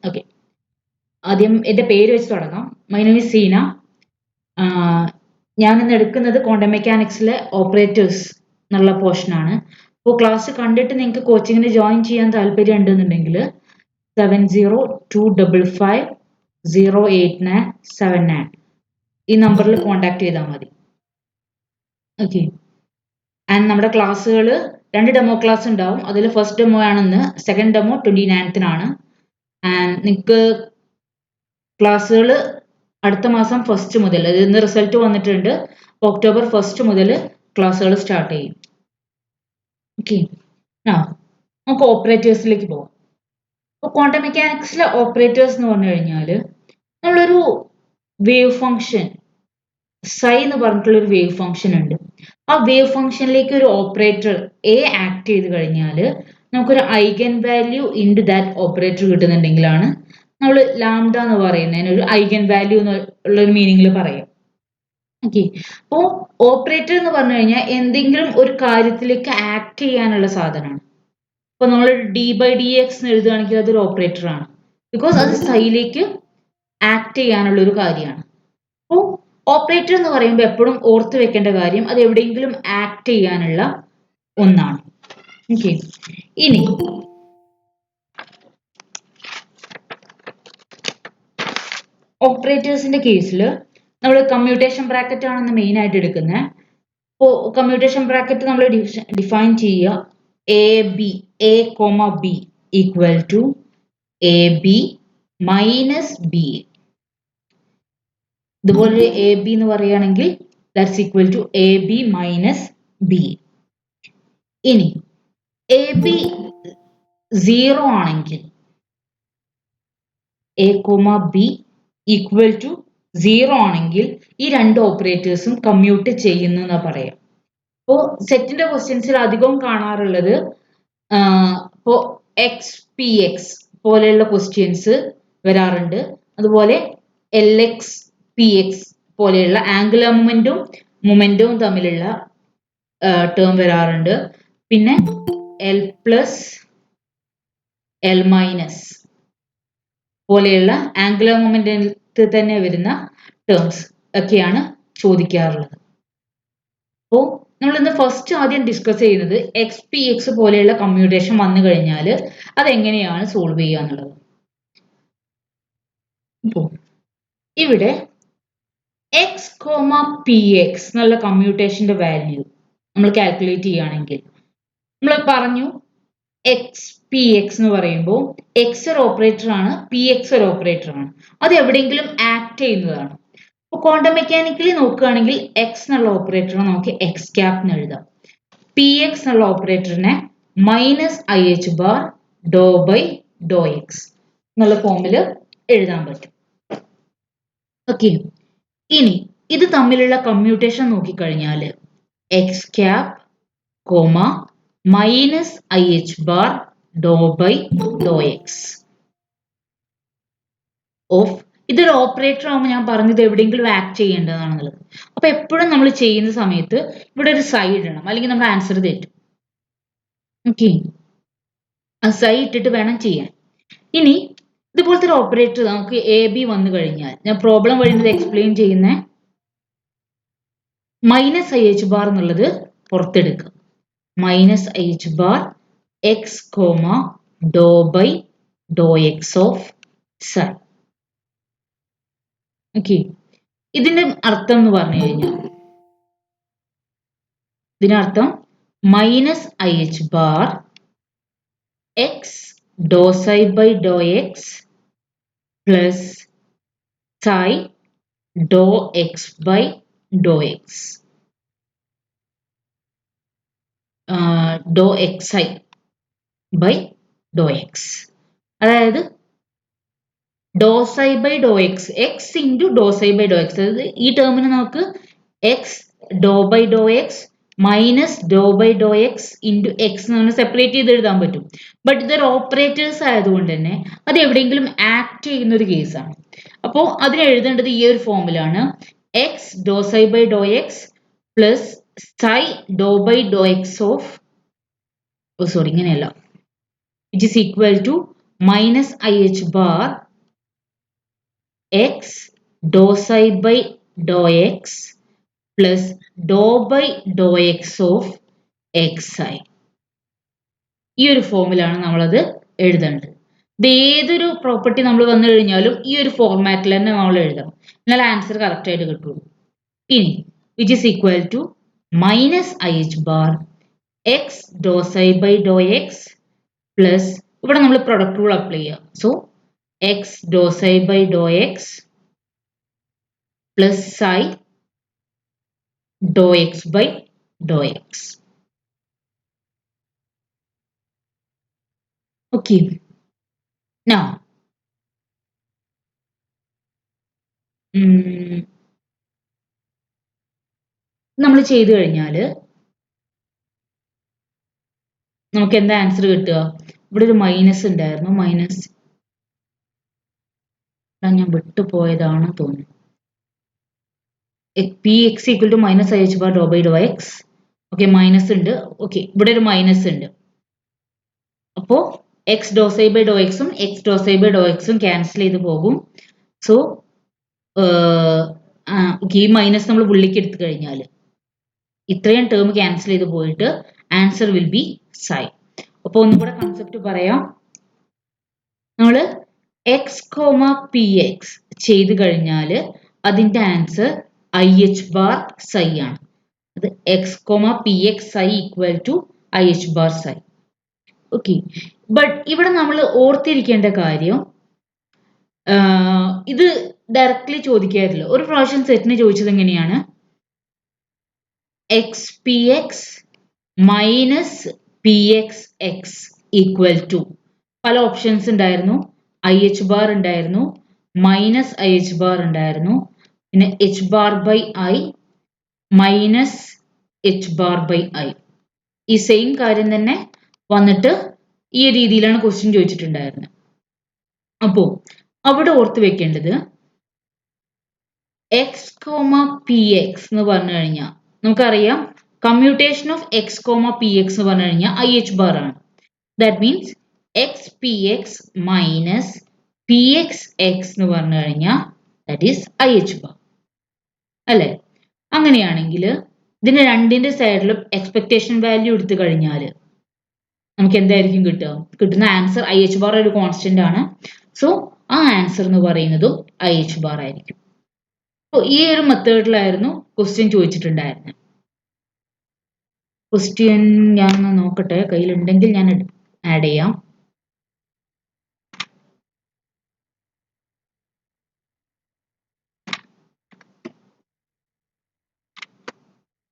Okay, ആദ്യം എൻ്റെ പേര് വെച്ച് തുടങ്ങാം. My name is Seena. ഞാൻ ഇന്ന് എടുക്കുന്നത് ക്വാണ്ടം മെക്കാനിക്സിലെ ഓപ്പറേറ്റേഴ്സ് എന്നുള്ള പോർഷനാണ്. അപ്പോൾ ക്ലാസ് കണ്ടിട്ട് നിങ്ങൾക്ക് കോച്ചിങ്ങിന് ജോയിൻ ചെയ്യാൻ താല്പര്യം ഉണ്ടെന്നുണ്ടെങ്കിൽ 7025508979 ഈ നമ്പറിൽ കോൺടാക്ട് ചെയ്താൽ മതി. ഓക്കെ, ആൻഡ് നമ്മുടെ ക്ലാസ്സുകൾ 2 ഡെമോ ക്ലാസ് ഉണ്ടാവും. അതിൽ ഫസ്റ്റ് ഡെമോ ആണെന്ന്, സെക്കൻഡ് ഡെമോ 29th ആൻഡ് നിങ്ങൾക്ക് ക്ലാസ്സുകൾ അടുത്ത മാസം 1st മുതൽ, അതായത് ഇന്ന് റിസൾട്ട് വന്നിട്ടുണ്ട്, ഒക്ടോബർ 1st മുതൽ ക്ലാസ്സുകൾ സ്റ്റാർട്ട് ചെയ്യും. ഓക്കെ, നമുക്ക് ഓപ്പറേറ്റേഴ്സിലേക്ക് പോകാം. അപ്പോൾ ക്വാണ്ടം മെക്കാനിക്സിലെ ഓപ്പറേറ്റേഴ്സ് എന്ന് പറഞ്ഞു കഴിഞ്ഞാൽ നമ്മളൊരു വേവ് ഫംഗ്ഷൻ സൈ എന്ന് പറഞ്ഞിട്ടുള്ളൊരു വേവ് ഫംഗ്ഷൻ ഉണ്ട്. ആ വേവ് ഫംഗ്ഷനിലേക്ക് ഒരു ഓപ്പറേറ്റർ എ ആക്ട് ചെയ്ത് കഴിഞ്ഞാൽ നമുക്കൊരു eigen value into that operator കിട്ടുന്നുണ്ടെങ്കിലാണ് നമ്മൾ ലാംഡ എന്ന് പറയുന്നതിന് ഒരു ഐഗൻ വാല്യൂ എന്നുള്ള ഒരു മീനിങ്ങിൽ പറയാം. ഓക്കെ, അപ്പോൾ ഓപ്പറേറ്റർ എന്ന് പറഞ്ഞു കഴിഞ്ഞാൽ എന്തെങ്കിലും ഒരു കാര്യത്തിലേക്ക് ആക്ട് ചെയ്യാനുള്ള സാധനമാണ്. അപ്പോൾ നമ്മൾ d/dx എന്ന് എഴുതുകയാണെങ്കിൽ അതൊരു ഓപ്പറേറ്റർ ആണ്, ബിക്കോസ് അത് സൈയിലേക്ക് ആക്ട് ചെയ്യാനുള്ള ഒരു കാര്യമാണ്. അപ്പോൾ ഓപ്പറേറ്റർ എന്ന് പറയുമ്പോൾ എപ്പോഴും ഓർത്ത് വെക്കേണ്ട കാര്യം അത് എവിടെയെങ്കിലും ആക്ട് ചെയ്യാനുള്ള ഒന്നാണ്. ഓക്കെ, ഇനി ഓപ്പറേറ്റേഴ്സിന്റെ കേസിൽ നമ്മൾ കമ്മ്യൂട്ടേഷൻ ബ്രാക്കറ്റ് ആണെന്ന് മെയിൻ ആയിട്ട് എടുക്കുന്നത്. അപ്പോൾ കമ്മ്യൂട്ടേഷൻ ബ്രാക്കറ്റ് നമ്മൾ ഡിഫൈൻ ചെയ്യുക A comma B equal to A B minus B. ഇതുപോലെ എ ബി എന്ന് പറയുകയാണെങ്കിൽ that's equal to A B minus B. ഇനി എ ബി 0 ആണെങ്കിൽ A comma B equal to 0 ആണെങ്കിൽ ഈ രണ്ട് ഓപ്പറേറ്റേഴ്സും കമ്മ്യൂട്ട് ചെയ്യുന്നു എന്നാ പറയാം. അപ്പോൾ സെറ്റിന്റെ ക്വസ്റ്റ്യൻസിൽ അധികവും കാണാറുള്ളത് ഇപ്പോൾ എക്സ് പി എക്സ് പോലെയുള്ള ക്വസ്റ്റ്യൻസ് വരാറുണ്ട്. അതുപോലെ എൽ എക്സ് പി എക്സ് പോലെയുള്ള ആംഗുലർ മൊമെന്റവും തമ്മിലുള്ള ടേം വരാറുണ്ട്. പിന്നെ എൽ പ്ലസ് എൽ മൈനസ് പോലെയുള്ള ആംഗുലർ മൊമെന്റത്തിൽ തന്നെ വരുന്ന ടേംസ് ഒക്കെയാണ് ചോദിക്കാറുള്ളത്. അപ്പോൾ നമ്മളിന്ന് ഫസ്റ്റ് ആദ്യം ഡിസ്കസ് ചെയ്യുന്നത് എക്സ് പി എക്സ് പോലെയുള്ള കമ്മ്യൂട്ടേഷൻ വന്നു കഴിഞ്ഞാൽ അതെങ്ങനെയാണ് സോൾവ് ചെയ്യുക എന്നുള്ളത്. അപ്പോൾ ഇവിടെ എക്സ് കോമ പി എക്സ് എന്നുള്ള കമ്മ്യൂട്ടേഷന്റെ വാല്യൂ നമ്മൾ കാൽക്കുലേറ്റ് ചെയ്യുകയാണെങ്കിൽ നമ്മൾ പറഞ്ഞു എക്സ് പി എക്സ് എന്ന് പറയുമ്പോൾ എക്സ് ഒരു ഓപ്പറേറ്റർ ആണ്, പി എക്സ് ഒരു ഓപ്പറേറ്റർ ആണ്. അത് എവിടെയെങ്കിലും ആക്ട് ചെയ്യുന്നതാണ്. അപ്പോൾ ക്വാണ്ടം മെക്കാനിക്കലി നോക്കുകയാണെങ്കിൽ എക്സ് എന്നുള്ള ഓപ്പറേറ്ററിനെ നമുക്ക് എക്സ് ക്യാപ് എന്ന് എഴുതാം. പി എക്സ് എന്നുള്ള ഓപ്പറേറ്ററിനെ minus I H bar Dr by Dr X എന്നുള്ള ഫോമിൽ എഴുതാൻ പറ്റും. ഓക്കെ, ഇനി ഇത് തമ്മിലുള്ള കമ്മ്യൂട്ടേഷൻ നോക്കിക്കഴിഞ്ഞാൽ X cap comma minus I H bar Dr by Dr X of, ഇതൊരു ഓപ്പറേറ്റർ ആകുമ്പോൾ ഞാൻ പറഞ്ഞത് എവിടെയെങ്കിലും ആക്ട് ചെയ്യേണ്ടതാണെന്നുള്ളത്. അപ്പൊ എപ്പോഴും നമ്മൾ ചെയ്യുന്ന സമയത്ത് ഇവിടെ ഒരു സൈഡ് ഇടണം, അല്ലെങ്കിൽ നമ്മുടെ ആൻസർ തെറ്റും. ഓക്കെ, ആ സൈഡ് ഇട്ടിട്ട് വേണം ചെയ്യാൻ. ഇനി ഇതുപോലത്തെ ഒരു ഓപ്പറേറ്റർ നമുക്ക് എ ബി വന്നു കഴിഞ്ഞാൽ ഞാൻ പ്രോബ്ലം വഴി എക്സ്പ്ലെയിൻ ചെയ്യുന്ന മൈനസ് ഐ എച്ച് ബാർ എന്നുള്ളത് പുറത്തെടുക്കുക. Minus I H bar X comma doh by Dr X of psi. Okay, ഇതിന്റെ അർത്ഥം എന്ന് പറഞ്ഞു കഴിഞ്ഞാൽ ഇതിനർത്ഥം minus I H bar X doh psi by Dr X plus psi doh X by Dr X doh X I by Dr X. അതായത് doh psi by Dr X, X into doh psi by Dr X. അതായത് ഈ ടേമിന് നമുക്ക് X doh by Dr X minus Dr by Dr X into X എന്ന് പറഞ്ഞാൽ separate ചെയ്ത് എഴുതാൻ പറ്റും. ബട്ട് ഇതൊരു ഓപ്പറേറ്റേഴ്സ് ആയതുകൊണ്ട് തന്നെ അത് എവിടെയെങ്കിലും ആക്ട് ചെയ്യുന്ന ഒരു കേസാണ്. അപ്പോൾ അതിന് എഴുതേണ്ടത് ഈ ഒരു ഫോമിലാണ്. X doh psi by Dr X plus psi doh by Dr X of, sorry ഇങ്ങനെയല്ല, it is equal to minus IH bar x dou psi by dou x plus dou by dou x of xi. ഈ ഒരു ഫോമിലാണ് നമ്മളത് എഴുതേണ്ടത്. ഇത് ഏതൊരു property നമ്മൾ വന്നു കഴിഞ്ഞാലും ഈ ഒരു ഫോർമാറ്റിൽ തന്നെ നമ്മൾ എഴുതണം. എന്നാൽ ആൻസർ കറക്റ്റ് ആയിട്ട് കിട്ടുള്ളൂ. ഇനി which is equal to minus IH bar x dou psi by dou x plus ഇവിടെ നമ്മൾ പ്രൊഡക്റ്റ് റൂൾ അപ്ലൈ ചെയ്യാം. So x dou psi by dou x plus psi dou x by dou x. Okay. Now, നമ്മൾ ചെയ്തു കഴിഞ്ഞാൽ നമുക്ക് എന്താ answer കിട്ടുക? ഇവിടെ ഒരു മൈനസ് ഉണ്ടായിരുന്നു. മൈനസ് ഞാൻ വിട്ടുപോയതാണ് തോന്നുന്നു. px equal to minus IH bar dou by dou x. Okay, minus ഉണ്ട്. ഓക്കെ, ഇവിടെ ഒരു മൈനസ് ഉണ്ട്. അപ്പോൾ x dou psi by dou x ഉം x dou psi by dou x ഉം ക്യാൻസൽ ചെയ്ത് പോകും. സോ ഈ മൈനസ് നമ്മൾ ഉള്ളിലേക്ക് എടുത്തു കഴിഞ്ഞാൽ ഇത്രയും ടേം ക്യാൻസൽ ചെയ്ത് പോയിട്ട് ആൻസർ വിൽ ബി psi. അപ്പോൾ ഒന്നുകൂടെ കൺസെപ്റ്റ് പറയാം. നമ്മൾ x, px ചെയ്ത് കഴിഞ്ഞാൽ അതിന്റെ ആൻസർ IH bar psi ആണ്. അത് x, px psi equal to IH bar psi. Okay, but ഇവിടെ നമ്മൾ ഓർത്തിരിക്കേണ്ട കാര്യം ഇത് ഡയറക്റ്റ്ലി ചോദിക്കാറില്ല. ഒരു പ്രാവശ്യം സെറ്റിന് ചോദിച്ചത് എങ്ങനെയാണ്? xpx minus pxx equal to പല ഓപ്ഷൻസ് ഉണ്ടായിരുന്നു. IH ബാർ ഉണ്ടായിരുന്നു, മൈനസ് IH ബാർ ഉണ്ടായിരുന്നു, പിന്നെ H bar by I minus H bar by I. ഈ സെയിം കാര്യം തന്നെ വന്നിട്ട് ഈ രീതിയിലാണ് ക്വസ്റ്റ്യൻ ചോദിച്ചിട്ടുണ്ടായിരുന്നത്. അപ്പോൾ അവിടെ ഓർത്ത് വെക്കേണ്ടത് x, px എന്ന് പറഞ്ഞു കഴിഞ്ഞാൽ നമുക്കറിയാം കമ്മ്യൂട്ടേഷൻ ഓഫ് x, px എന്ന് പറഞ്ഞു കഴിഞ്ഞാൽ IH ബാർ ആണ്. That means xpx minus pxx എന്ന് പറഞ്ഞു കഴിഞ്ഞാൽ ദാറ്റ് ഈസ് IH ബാർ അല്ലേ? അങ്ങനെയാണെങ്കിൽ ഇതിന് രണ്ടിന്റെ സൈഡിലും എക്സ്പെക്ടേഷൻ വാല്യൂ എടുത്തു കഴിഞ്ഞാൽ നമുക്ക് എന്തായിരിക്കും കിട്ടുക? കിട്ടുന്ന ആൻസർ IH ബാർ ഒരു കോൺസ്റ്റന്റ് ആണ്. സോ ആ ആൻസർ എന്ന് പറയുന്നതും IH ബാർ ആയിരിക്കും. അപ്പോൾ ഈ ഒരു മെത്തേഡിലായിരുന്നു ക്വസ്റ്റ്യൻ ചോദിച്ചിട്ടുണ്ടായിരുന്നത്. ക്വസ്റ്റ്യൻ ഞാൻ നോക്കട്ടെ, കയ്യിലുണ്ടെങ്കിൽ ഞാൻ ആഡ് ചെയ്യാം.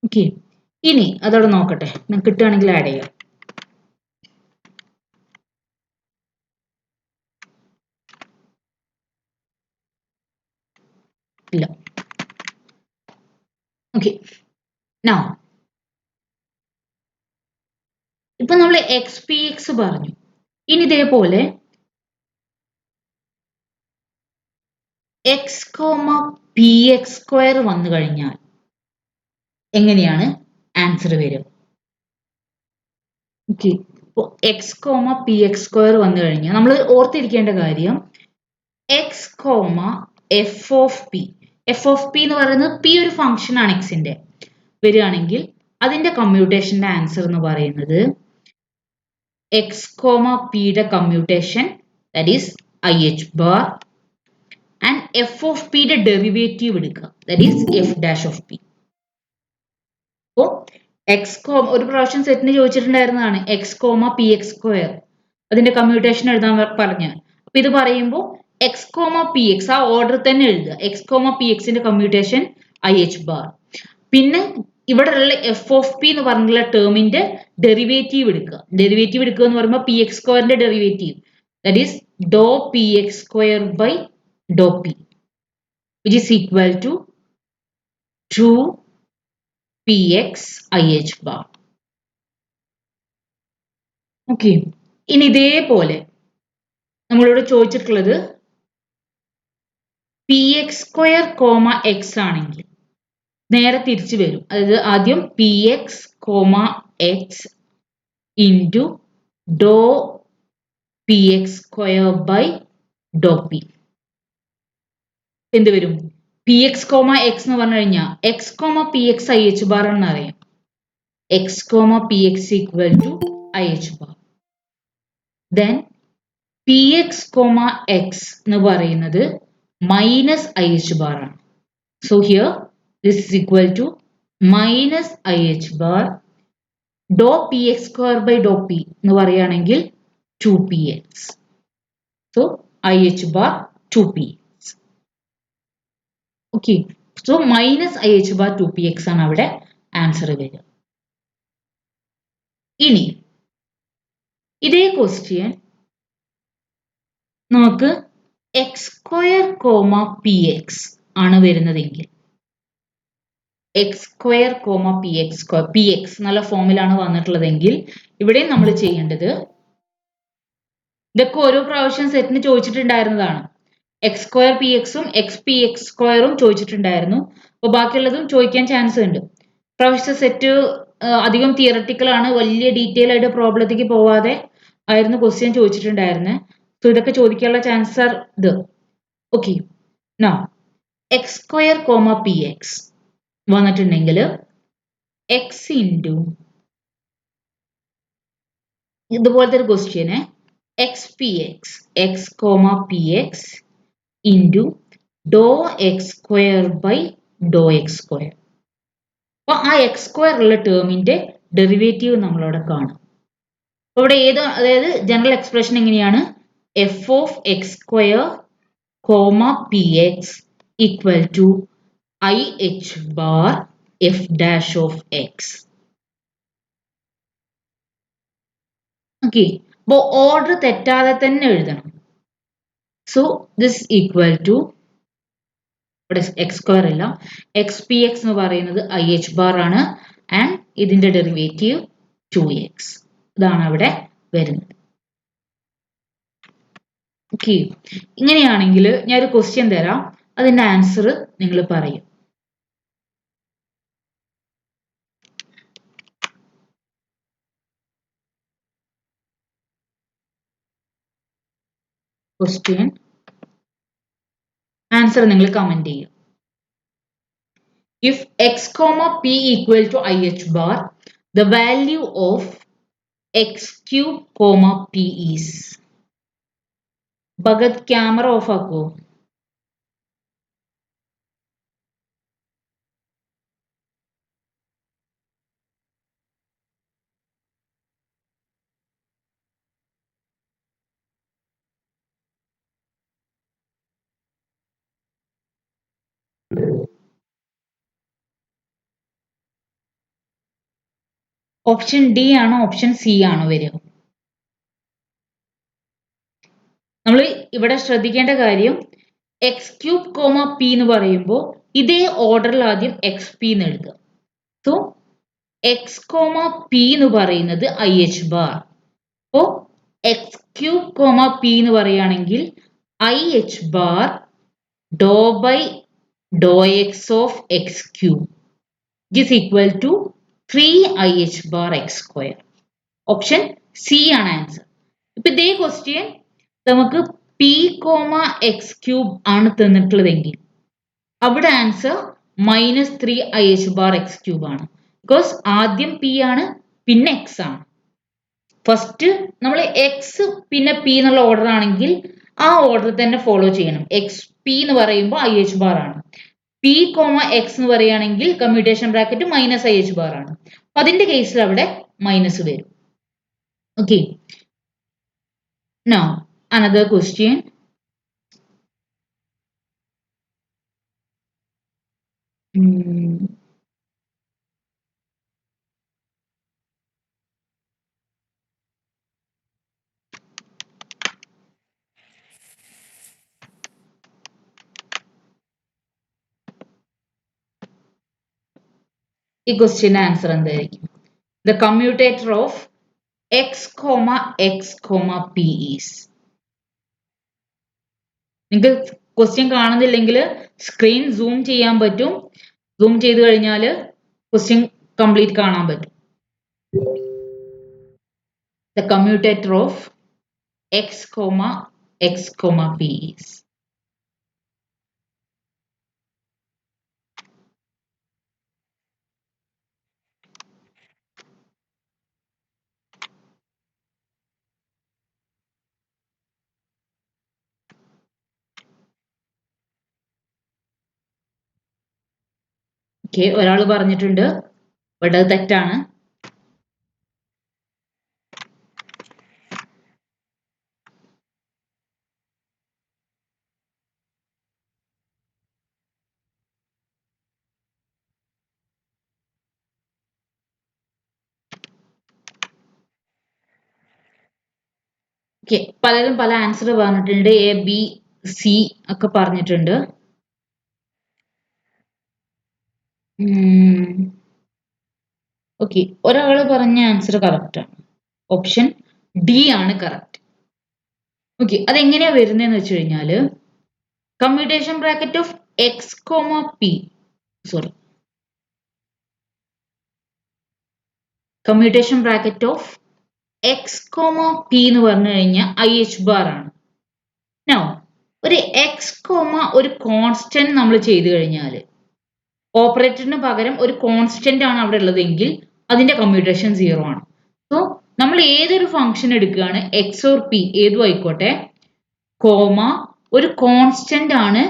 ഓക്കെ, ഇനി അതോടെ നോക്കട്ടെ, കിട്ടുകയാണെങ്കിൽ ആഡ് ചെയ്യാം. ഇല്ല. ഓക്കെ, നൗ ഇപ്പൊ നമ്മൾ xpx പറഞ്ഞു. ഇനി ഇതേപോലെ x, px സ്ക്വയർ വന്നു കഴിഞ്ഞാൽ എങ്ങനെയാണ് ആൻസർ വരിക? ഓക്കെ, ഇപ്പോൾ x, px സ്ക്വയർ വന്നു കഴിഞ്ഞാൽ നമ്മൾ ഓർത്തിരിക്കേണ്ട കാര്യം x, f of p. f of p എന്ന് പറയുന്നത് p ഒരു ഫംഗ്ഷൻ ആണ് എക്സിന്റെ. വരികയാണെങ്കിൽ അതിന്റെ കമ്മ്യൂട്ടേഷന്റെ ആൻസർ എന്ന് പറയുന്നത് x, p യുടെ commutation that is IH bar and f of p യുടെ ഡെറിവേറ്റീവ് എടുക്കുക that is f dash of p. അപ്പോൾ ഒരു പ്രാവശ്യം സെറ്റിന് ചോദിച്ചിട്ടുണ്ടായിരുന്നതാണ് x, px സ്ക്വയർ അതിന്റെ കമ്മ്യൂട്ടേഷൻ എഴുതാൻ പറഞ്ഞ. അപ്പൊ ഇത് പറയുമ്പോൾ x, px ആ ഓർഡർ തന്നെ എഴുതുക. x, px ന്റെ കമ്മ്യൂട്ടേഷൻ IH ബാർ, പിന്നെ ഇവിടെ ഉള്ള f of p എന്ന് പറഞ്ഞുള്ള ടേമിന്റെ ഡെറിവേറ്റീവ് എടുക്കുക. ഡെറിവേറ്റീവ് എടുക്കുക എന്ന് പറയുമ്പോൾ px സ്ക്വയറിന്റെ derivative that is dou px square by dou p which is equal to 2px IH bar. Okay, ഇനി ഇതേപോലെ നമ്മളോട് ചോദിച്ചിട്ടുള്ളത് px സ്ക്വയർ x ആണെങ്കിൽ നേരെ തിരിച്ചു വരും. അതായത് ആദ്യം px, x into dou px square by dou p. എന്ത് വരും? px, x എന്ന് പറഞ്ഞു കഴിഞ്ഞാൽ x, px IH bar ആണെന്ന് അറിയാം. x, px equal to IH bar. Then px, x എന്ന് പറയുന്നത് minus IH bar ആണ്. So here this is equal to minus IH bar. Dou px square by dou p എന്ന് പറയുകയാണെങ്കിൽ 2px. So IH bar 2px. Okay. So minus IH bar 2px ആണ് അവിടെ answer വരിക. ഇനി ഇതേ ക്വസ്റ്റ്യൻ നമുക്ക് X square comma P X ആണ് വരുന്നതെങ്കിൽ X square comma P X എന്നുള്ള ഫോമിലാണ് വന്നിട്ടുള്ളതെങ്കിൽ ഇവിടെ നമ്മൾ ചെയ്യേണ്ടത് ഇതൊക്കെ ഓരോ പ്രാവശ്യം സെറ്റിന് ചോദിച്ചിട്ടുണ്ടായിരുന്നതാണ്. എക്സ് സ്ക്വയർ പി എക്സും എക്സ് പി എക്സ് സ്ക്വയറും ചോദിച്ചിട്ടുണ്ടായിരുന്നു. അപ്പോൾ ബാക്കിയുള്ളതും ചോദിക്കാൻ ചാൻസ് ഉണ്ട്. പ്രാവശ്യത്തെ സെറ്റ് അധികം തിയറട്ടിക്കൽ ആണ്, വലിയ ഡീറ്റെയിൽ ആയിട്ട് പ്രോബ്ലത്തേക്ക് പോവാതെ ആയിരുന്നു ക്വസ്റ്റ്യൻ ചോദിച്ചിട്ടുണ്ടായിരുന്നത്. സോ ഇതൊക്കെ ചോദിക്കാനുള്ള ചാൻസ് ആർ ഇത്. Okay, now X square comma P X വന്നിട്ടുണ്ടെങ്കിൽ എക്സ് ഇൻറ്റു ഇതുപോലത്തെ ഒരു ക്വസ്റ്റ്യന് X P X, X comma P X into dou X square by Dr X square. അപ്പൊ ആ എക്സ് സ്ക്വയർ ഉള്ള ടേമിന്റെ ഡെറിവേറ്റീവ് നമ്മളവിടെ കാണും. ഇവിടെ അതായത് ജനറൽ എക്സ്പ്രഷൻ എങ്ങനെയാണ്? F of X square comma P X equal to I H bar F dash of X. Okay, അപ്പോ order തെറ്റാതെ തന്നെ എഴുതണം. സോ ദിസ് ഈക്വൽ ടു ഇവിടെ എക്സ് സ്ക്വയർ അല്ല, എക്സ് പി എക്സ് എന്ന് പറയുന്നത് ഐ എച്ച് ബാർ ആണ്. ആൻഡ് ഇതിന്റെ ഡെറിവേറ്റീവ് 2x. ഇതാണ് അവിടെ വരുന്നത്. ഓക്കെ, ഇങ്ങനെയാണെങ്കിൽ ഞാനൊരു ക്വസ്റ്റ്യൻ തരാം, അതിന്റെ ആൻസർ നിങ്ങൾ പറയും. ക്വസ്റ്റ്യൻ ആൻസർ നിങ്ങൾ കമന്റ് ചെയ്യും. If x, p equal to IH bar, the value of x cube, p is. Bhagat, camera off ആക്കോ. ഓപ്ഷൻ ഡി ആണോ ഓപ്ഷൻ സി ആണോ വരിക? നമ്മൾ ഇവിടെ ശ്രദ്ധിക്കേണ്ട കാര്യം എക്സ് ക്യൂബ് കോമ പി എന്ന് പറയുമ്പോൾ ഇതേ ഓർഡറിൽ ആദ്യം എക്സ് പി എന്ന് എഴുതുക. സോ എക്സ് കോമ പി എന്ന് പറയുന്നത് ഐ എച്ച് ബാർ. അപ്പോൾ എക്സ് ക്യൂബ് കോമ പി എന്ന് പറയുകയാണെങ്കിൽ I H bar Dr by Dr X of X cube is equal to 3IH bar x square. Option C ആണ് answer. ഇപ്പൊ ഇതേ question നമുക്ക് P comma X cube ആണ് തന്നിട്ടുള്ളതെങ്കിൽ അവിടെ answer -3IH bar x cube ആണ്. Because ആദ്യം P ആണ് പിന്നെ എക്സ് ആണ്. ഫസ്റ്റ് നമ്മൾ എക്സ് പിന്നെ പി എന്നുള്ള ഓർഡർ ആണെങ്കിൽ ആ ഓർഡർ തന്നെ ഫോളോ ചെയ്യണം. എക്സ് പി എന്ന് പറയുമ്പോൾ IH bar ആണ്. പി കോമ എക്സ് എന്ന് പറയുകയാണെങ്കിൽ കമ്മ്യൂട്ടേഷൻ ബ്രാക്കറ്റ് -IH bar ആണ്. അതിന്റെ കേസിൽ അവിടെ മൈനസ് വരും. Okay, now another question. ഈ ക്വസ്റ്റ്യൻ ആൻസർ എന്തായിരിക്കും? The commutator of x, x, p is. നിങ്ങൾക്ക് ക്വസ്റ്റ്യൻ കാണുന്നില്ലെങ്കിൽ സ്ക്രീൻ സൂം ചെയ്യാൻ പറ്റും. സൂം ചെയ്ത് കഴിഞ്ഞാൽ ക്വസ്റ്റ്യൻ കംപ്ലീറ്റ് കാണാൻ പറ്റും. The commutator of x comma x comma p is. Okay, ഒരാൾ പറഞ്ഞിട്ടുണ്ട് ബട്ട് അത് തെറ്റാണ്. ഓക്കെ, പലരും പല ആൻസർ പറഞ്ഞിട്ടുണ്ട്. എ ബി സി ഒക്കെ പറഞ്ഞിട്ടുണ്ട്. ഓക്കെ, ഒരാൾ പറഞ്ഞ ആൻസർ കറക്റ്റ് ആണ്. ഓപ്ഷൻ ഡി ആണ് കറക്റ്റ്. ഓക്കെ, അതെങ്ങനെയാ വരുന്നതെന്ന് വെച്ച് കഴിഞ്ഞാല് commutation bracket of X comma P, sorry, commutation bracket of X comma P എന്ന് പറഞ്ഞു കഴിഞ്ഞാൽ ഐ എച്ച് ബാർ ആണ്. നോ, ഒരു എക്സ് കോമ ഒരു കോൺസ്റ്റന്റ് നമ്മൾ ചെയ്തു കഴിഞ്ഞാൽ ഓപ്പറേറ്ററിന് പകരം ഒരു കോൺസ്റ്റന്റ് ആണ് അവിടെ ഉള്ളതെങ്കിൽ അതിന്റെ കമ്മ്യൂട്ടേഷൻ 0 ആണ്. സോ നമ്മൾ ഏതൊരു ഫംഗ്ഷൻ എടുക്കുകയാണ് എക്സ് ഓർ പി ഏതും ആയിക്കോട്ടെ, കോമ ഒരു കോൺസ്റ്റന്റ് ആണ്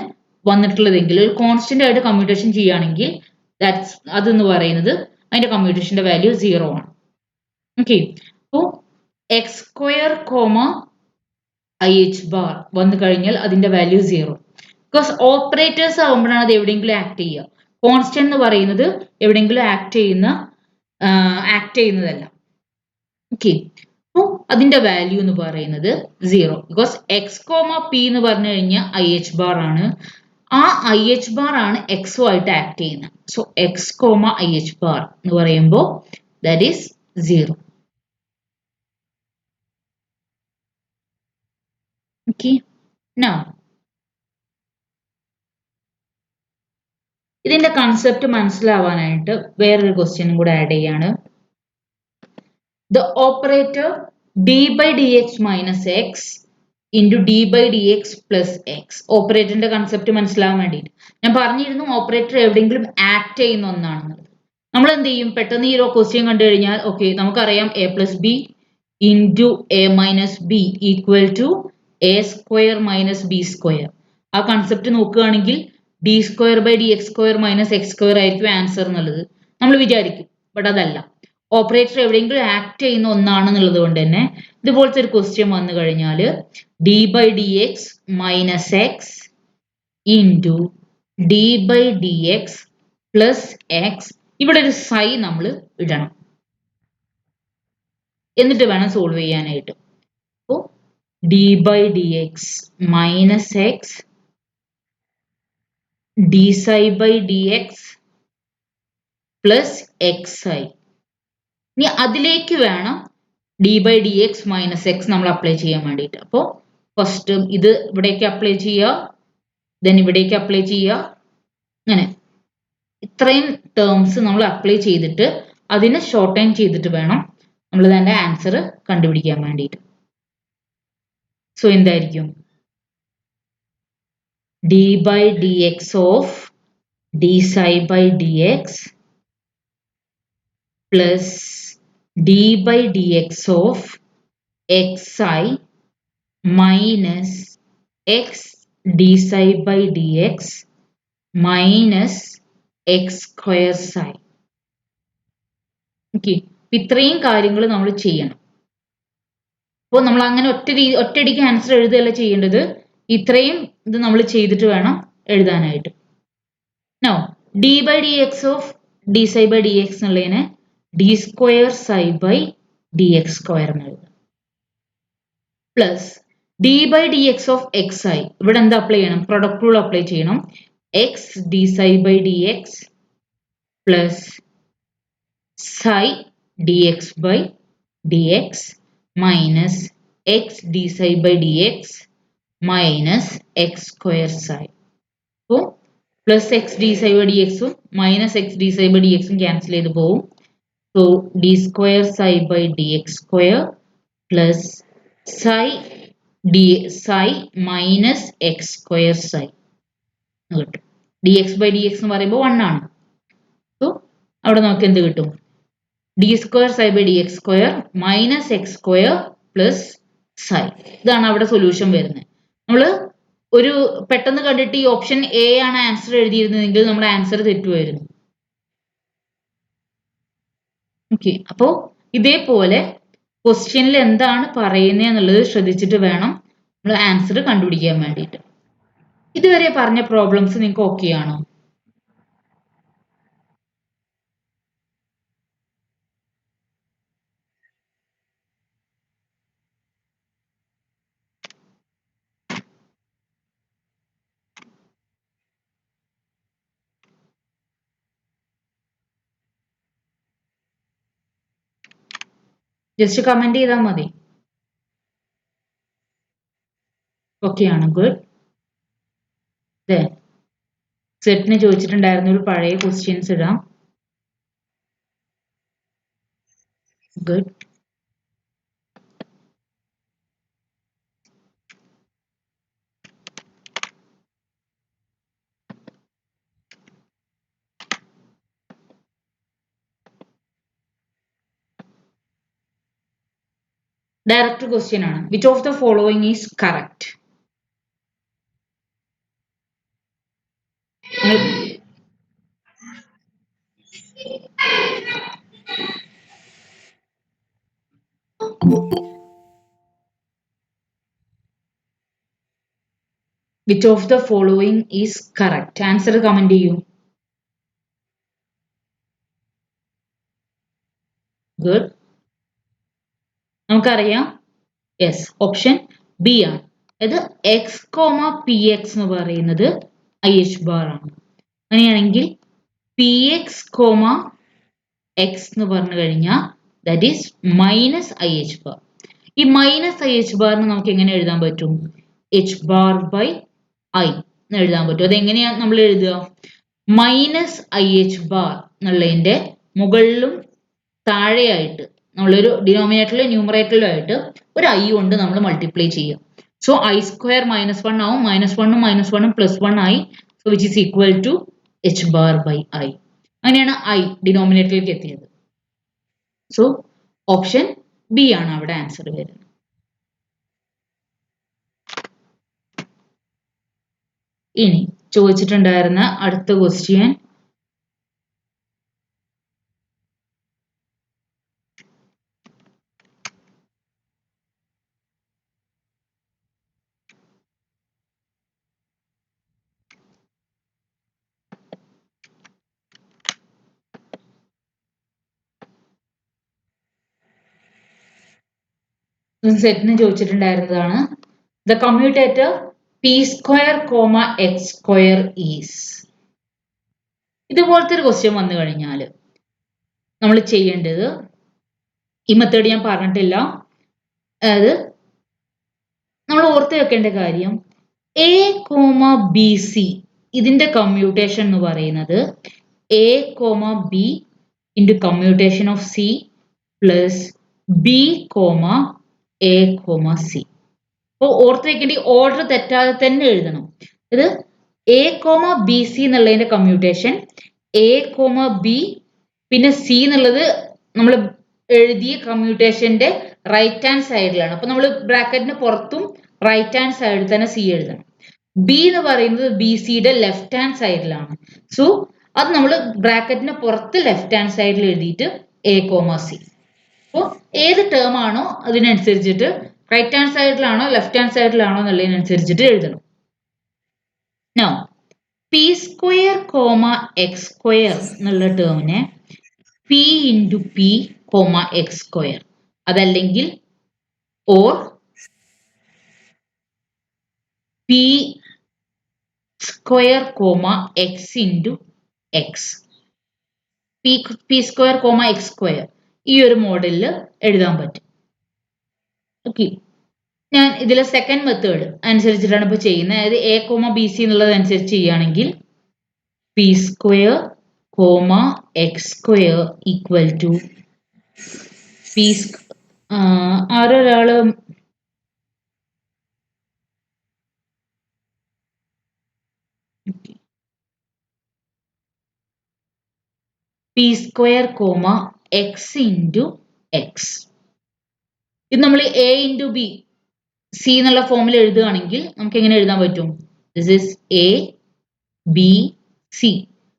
വന്നിട്ടുള്ളതെങ്കിൽ, ഒരു കോൺസ്റ്റന്റ് ആയിട്ട് കമ്മ്യൂട്ടേഷൻ ചെയ്യുകയാണെങ്കിൽ അതെന്ന് പറയുന്നത് അതിന്റെ കമ്മ്യൂട്ടേഷന്റെ വാല്യൂ 0 ആണ്. ഓക്കെ, അപ്പോൾ X square comma I H bar വന്നു കഴിഞ്ഞാൽ അതിന്റെ വാല്യൂ 0. ബിക്കോസ് ഓപ്പറേറ്റേഴ്സ് ആകുമ്പോഴാണ് അത് എവിടെയെങ്കിലും ആക്ട് ചെയ്യുക. കോൺസ്റ്റന്റ് എന്ന് പറയുന്നത് എവിടെയെങ്കിലും ആക്ട് ചെയ്യുന്നതല്ല. ഓക്കെ, അപ്പോൾ അതിന്റെ വാല്യൂ എന്ന് പറയുന്നത് 0. ബിക്കോസ് എക്സ് കോമ പി എന്ന് പറഞ്ഞു കഴിഞ്ഞാൽ ഐ എച്ച് ബാർ ആണ്. ആ ഐ എച്ച് ബാർ ആണ് എക്സും ആയിട്ട് ആക്ട് ചെയ്യുന്നത്. So X comma I H bar എന്ന് പറയുമ്പോൾ ദാറ്റ് ഈസ് 0. ഓക്കെ, നൗ ഇതിന്റെ കൺസെപ്റ്റ് മനസ്സിലാവാനായിട്ട് വേറൊരു ക്വസ്റ്റ്യനും കൂടെ ആഡ് ചെയ്യാണ്. The operator d by dx minus x into d by dx plus x. ഓപ്പറേറ്ററിന്റെ കൺസെപ്റ്റ് മനസ്സിലാവാൻ വേണ്ടിയിട്ട് ഞാൻ പറഞ്ഞിരുന്നു ഓപ്പറേറ്റർ എവിടെയെങ്കിലും ആക്ട് ചെയ്യുന്ന ഒന്നാണെന്നുള്ളത്. നമ്മൾ എന്ത് ചെയ്യും, പെട്ടെന്ന് ഈ ഒരു ക്വസ്റ്റ്യൻ കണ്ടു കഴിഞ്ഞാൽ ഓക്കെ നമുക്കറിയാം A plus B into A minus B equal to A square minus B square. ആ കൺസെപ്റ്റ് നോക്കുകയാണെങ്കിൽ D square by D X square minus X square ആയിരിക്കും ആൻസർ എന്നുള്ളത് നമ്മൾ വിചാരിക്കും. ബട്ട് അതല്ല, ഓപ്പറേറ്റർ എവിടെയെങ്കിലും ആക്ട് ചെയ്യുന്ന ഒന്നാണെന്നുള്ളത് കൊണ്ട് തന്നെ ഇതുപോലത്തെ ഒരു ക്വസ്റ്റ്യൻ വന്നു കഴിഞ്ഞാൽ D by D X minus X into D by D X plus X, ഇവിടെ ഒരു സൈ നമ്മൾ ഇടണം, എന്നിട്ട് വേണം സോൾവ് ചെയ്യാനായിട്ട്. അപ്പോൾ D by D X minus X D psi by D X plus X I. ഇനി അതിലേക്ക് വേണം D by D X minus X നമ്മൾ അപ്ലൈ ചെയ്യാൻ വേണ്ടിയിട്ട്. അപ്പോൾ ഫസ്റ്റ് ഇത് ഇവിടേക്ക് അപ്ലൈ ചെയ്യുക, ദെൻ ഇവിടേക്ക് അപ്ലൈ ചെയ്യുക, അങ്ങനെ ഇത്രയും ടേംസ് നമ്മൾ അപ്ലൈ ചെയ്തിട്ട് അതിനെ ഷോർട്ട് ടൈം ചെയ്തിട്ട് വേണം നമ്മൾ അതിന്റെ ആൻസർ കണ്ടുപിടിക്കാൻ വേണ്ടിയിട്ട്. സോ എന്തായിരിക്കും D by D X of D psi by D X plus d by dx of xi minus x d psi by dx minus x square psi. Okay, ഇത്രയും കാര്യങ്ങൾ നമ്മൾ ചെയ്യണം. അപ്പോൾ നമ്മൾ അങ്ങനെ ഒറ്റയടിക്ക് ആൻസർ എഴുതുകയല്ല ചെയ്യേണ്ടത്, ഇത്രയും ഇത് നമ്മൾ ചെയ്തിട്ട് വേണം എഴുതാനായിട്ട്. No D by D X of D psi by D X എന്നുള്ളതിനെ D square psi by D X square എന്ന് എഴുതാം plus D by D X of X I. ഇവിടെ എന്താ അപ്ലൈ ചെയ്യണം, പ്രൊഡക്റ്റ് റൂൾ അപ്ലൈ ചെയ്യണം. X D psi by D X plus psi D X by D X minus X D psi by D X minus X square psi. അപ്പോൾ plus X D psi by D എക്സും minus X D psi by D എക്സും cancel ചെയ്ത് പോവും. So d square psi by dx square plus psi D psi minus X square psi കിട്ടും. D X by D X എന്ന് പറയുമ്പോൾ 1 ആണ്. So അവിടെ നമുക്ക് എന്ത് കിട്ടും? D square psi by D X square minus X square plus psi. ഇതാണ് അവിടെ സൊല്യൂഷൻ വരുന്നത്. നമ്മൾ ഒരു പെട്ടെന്ന് കണ്ടിട്ട് ഈ ഓപ്ഷൻ എ ആണ് ആൻസർ എഴുതിയിരുന്നതെങ്കിൽ നമ്മുടെ ആൻസർ തെറ്റുമായിരുന്നു. ഓക്കെ, അപ്പോ ഇതേപോലെ ക്വസ്റ്റ്യനിൽ എന്താണ് പറയുന്നത് എന്നുള്ളത് ശ്രദ്ധിച്ചിട്ട് വേണം നമ്മൾ ആൻസർ കണ്ടുപിടിക്കാൻ വേണ്ടിയിട്ട്. ഇതുവരെ പറഞ്ഞ പ്രോബ്ലംസ് നിങ്ങൾക്ക് ഓക്കെ ആണോ? ജസ്റ്റ് കമന്റ് ചെയ്താൽ മതി. ഓക്കെ ആണ്, ഗുഡ്. സെറ്റിന് ചോദിച്ചിട്ടുണ്ടായിരുന്ന ഒരു പഴയ ക്വസ്റ്റ്യൻസ് ഇടാം. ഗുഡ്. ഡയറക്റ്റ് ക്വസ്റ്റ്യൻ ആണ്. Which of the following is correct? Which of the following is correct? Answer comment ചെയ്യൂ. Good. നമുക്കറിയാം യെസ്, ഓപ്ഷൻ ബി ആണ്. അത് എക്സ് കോമ പി എക്സ് എന്ന് പറയുന്നത് ഐ എച്ച് ബാർ ആണ്. അങ്ങനെയാണെങ്കിൽ പി എക്സ് കോമ എക്സ് എന്ന് പറഞ്ഞു കഴിഞ്ഞാൽ that is minus I H bar. ഈ മൈനസ് ഐ എച്ച് ബാറിന് നമുക്ക് എങ്ങനെ എഴുതാൻ പറ്റും? എച്ച് ബാർ ബൈ ഐ എന്ന് എഴുതാൻ പറ്റും. അതെങ്ങനെയാണ് നമ്മൾ എഴുതുക? മൈനസ് ഐ എച്ച് ബാർ എന്നുള്ളതിന്റെ മുകളിലും താഴെയായിട്ട് നമ്മളൊരു ഡിനോമിനേറ്ററിലും ന്യൂമറേറ്ററിലും ആയിട്ട് ഒരു ഐ കൊണ്ട് നമ്മൾ മൾട്ടിപ്ലൈ ചെയ്യും. സോ ഐ സ്ക്വയർ മൈനസ് 1 ആവും. -1 പ്ലസ് 1 ആയി. So which is equal to H bar by I. അങ്ങനെയാണ് ഐ ഡിനോമിനേറ്ററിലേക്ക് എത്തിയത്. സോ ഓപ്ഷൻ ബി ആണ് അവിടെ ആൻസർ വരുന്നത്. ഇനി ചോദിച്ചിട്ടുണ്ടായിരുന്ന അടുത്ത ക്വസ്റ്റ്യൻ സെറ്റിന് ചോദിച്ചിട്ടുണ്ടായിരുന്നതാണ്. The commutator P square comma X square is. ഇതുപോലത്തെ ഒരു ക്വസ്റ്റ്യൻ വന്നു കഴിഞ്ഞാൽ നമ്മൾ ചെയ്യേണ്ടത്, ഈ മെത്തേഡ് ഞാൻ പറഞ്ഞിട്ടില്ല, അതായത് നമ്മൾ ഓർത്ത് വെക്കേണ്ട കാര്യം എ കോമ ബി സി ഇതിന്റെ കമ്മ്യൂട്ടേഷൻ എന്ന് പറയുന്നത് A comma B into commutation of C plus B comma A comma C. അപ്പോൾ ഓർത്ത് വെക്കേണ്ട ഓർഡർ തെറ്റാതെ തന്നെ എഴുതണം. ഇത് എ കോമ ബി സി എന്നുള്ളതിന്റെ കമ്മ്യൂട്ടേഷൻ എ കോമ ബി പിന്നെ സി എന്നുള്ളത് നമ്മൾ എഴുതിയ കമ്മ്യൂട്ടേഷന്റെ റൈറ്റ് ഹാൻഡ് സൈഡിലാണ്. അപ്പൊ നമ്മൾ ബ്രാക്കറ്റിന് പുറത്തും റൈറ്റ് ഹാൻഡ് സൈഡിൽ തന്നെ സി എഴുതണം. ബി എന്ന് പറയുന്നത് ബി സിയുടെ ലെഫ്റ്റ് ഹാൻഡ് സൈഡിലാണ്. സോ അത് നമ്മൾ ബ്രാക്കറ്റിന് പുറത്ത് ലെഫ്റ്റ് ഹാൻഡ് സൈഡിൽ എഴുതിയിട്ട് എ കോമ സി. അപ്പോൾ ഏത് ടേം ആണോ അതിനനുസരിച്ചിട്ട് റൈറ്റ് ഹാൻഡ് സൈഡിലാണോ ലെഫ്റ്റ് ഹാൻഡ് സൈഡിലാണോ എന്നുള്ളതിനനുസരിച്ചിട്ട് എഴുതണം. No P square comma X square എന്നുള്ള ടേമിനെ P into P comma X square, അതല്ലെങ്കിൽ or P square comma X into X, P square comma X square, ഈ ഒരു മോഡലിൽ എഴുതാൻ പറ്റും. ഓക്കെ, ഞാൻ ഇതിലെ സെക്കൻഡ് മെത്തേഡ് അനുസരിച്ചിട്ടാണ് ഇപ്പോൾ ചെയ്യുന്നത്. അതായത് എ കോമ ബി സി എന്നുള്ളത് അനുസരിച്ച് ചെയ്യുകയാണെങ്കിൽ P square comma X square equal to P ആരൊരാള് P square comma X into X. ഇത് നമ്മൾ എ ഇൻറ്റു ബി സി എന്നുള്ള ഫോമിൽ എഴുതുകയാണെങ്കിൽ നമുക്ക് എങ്ങനെ എഴുതാൻ പറ്റും? This is A B C.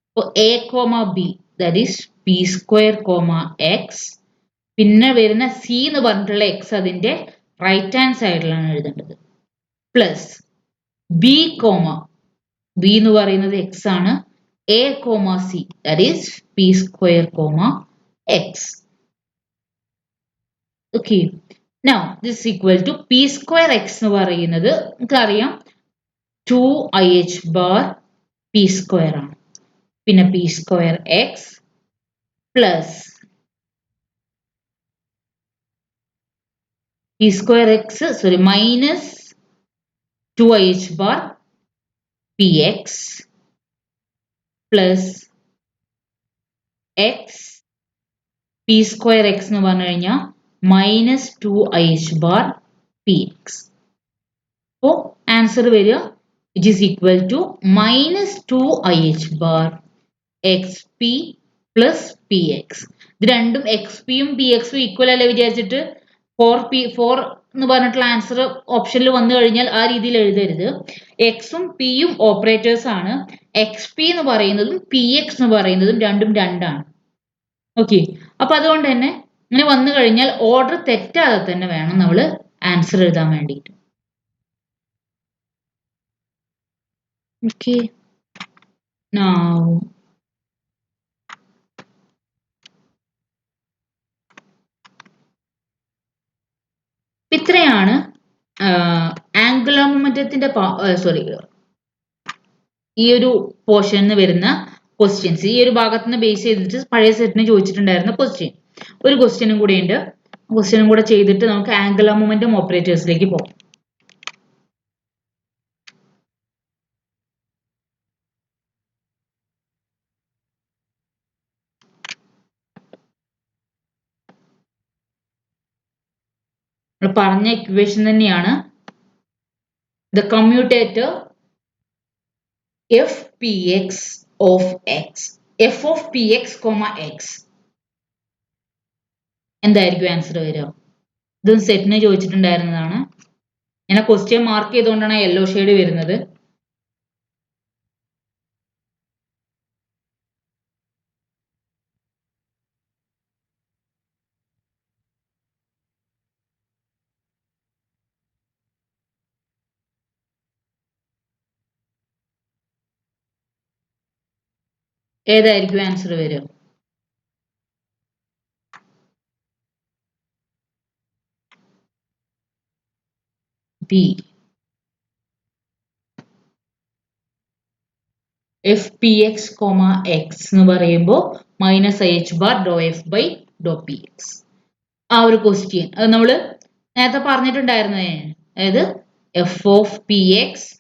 അപ്പോൾ A comma B that is P square comma X. പിന്നെ വരുന്ന സി എന്ന് പറഞ്ഞിട്ടുള്ള എക്സ് അതിന്റെ റൈറ്റ് ഹാൻഡ് സൈഡിലാണ് എഴുതേണ്ടത്. പ്ലസ് ബി കോമ ബി എന്ന് പറയുന്നത് എക്സ് ആണ്. A comma C that is P square comma X. Okay, now this equal to P square X എന്ന് പറയുന്നത് നമുക്കറിയാം 2IH ബാർ പി സ്ക്വയർ ആണ്. പിന്നെ P square X plus P square X minus 2IH bar P X plus X P square X എന്ന് പറഞ്ഞു കഴിഞ്ഞാൽ minus 2IH bar P X. അപ്പോൾ answer വരിക it is equal to minus 2IH bar X P plus P X. ഇത് രണ്ടും X പിയും P എക്സും equal അല്ലേ വിചാരിച്ചിട്ട് 4 എന്ന് പറഞ്ഞിട്ടുള്ള ആൻസർ ഓപ്ഷനിൽ വന്നു കഴിഞ്ഞാൽ ആ രീതിയിൽ എഴുതരുത്. എക്സും പിയും ഓപ്പറേറ്റേഴ്സ് ആണ്. എക്സ് പി എന്ന് പറയുന്നതും പി എക്സ് എന്ന് പറയുന്നതും രണ്ടും രണ്ടാണ്. ഓക്കെ, അപ്പൊ അതുകൊണ്ട് തന്നെ ഇങ്ങനെ വന്നു കഴിഞ്ഞാൽ ഓർഡർ തെറ്റാതെ തന്നെ വേണം നമ്മൾ ആൻസർ എഴുതാൻ വേണ്ടിയിട്ട്. ഓക്കെ, now ഇത്രയാണ് ആംഗുലർ മൊമെന്റത്തിന്റെ ഈ ഒരു പോർഷനിൽ വരുന്ന ക്വസ്റ്റ്യൻസ്. ഈ ഒരു ഭാഗത്ത് നിന്ന് ബേസ് ചെയ്തിട്ട് പഴയ സെറ്റിന് ചോദിച്ചിട്ടുണ്ടായിരുന്ന ക്വസ്റ്റ്യൻ. ഒരു ക്വസ്റ്റ്യനും കൂടെ ഉണ്ട്. ക്വസ്റ്റ്യനും കൂടെ ചെയ്തിട്ട് നമുക്ക് ആംഗുലർ മൊമെന്റം ഓപ്പറേറ്റേഴ്സിലേക്ക് പോകാം. പറഞ്ഞ ഇക്വേഷൻ തന്നെയാണ്. The commutator F P X of X, F of P X comma X എന്തായിരിക്കും ആൻസർ വരിക? ഇതും സെറ്റിന് ചോദിച്ചിട്ടുണ്ടായിരുന്നതാണ്. ഞാൻ ക്വസ്റ്റ്യൻ മാർക്ക് ചെയ്തുകൊണ്ടാണ് യെല്ലോ ഷെയ്ഡ് വരുന്നത്. ഏതായിരിക്കും ആൻസർ വരിക? B. F P X comma X എന്ന് പറയുമ്പോൾ minus I H bar dou F by dou P X. ആ ഒരു ക്വസ്റ്റ്യൻ അത് നമ്മൾ നേരത്തെ പറഞ്ഞിട്ടുണ്ടായിരുന്നേ. അതായത് F of P X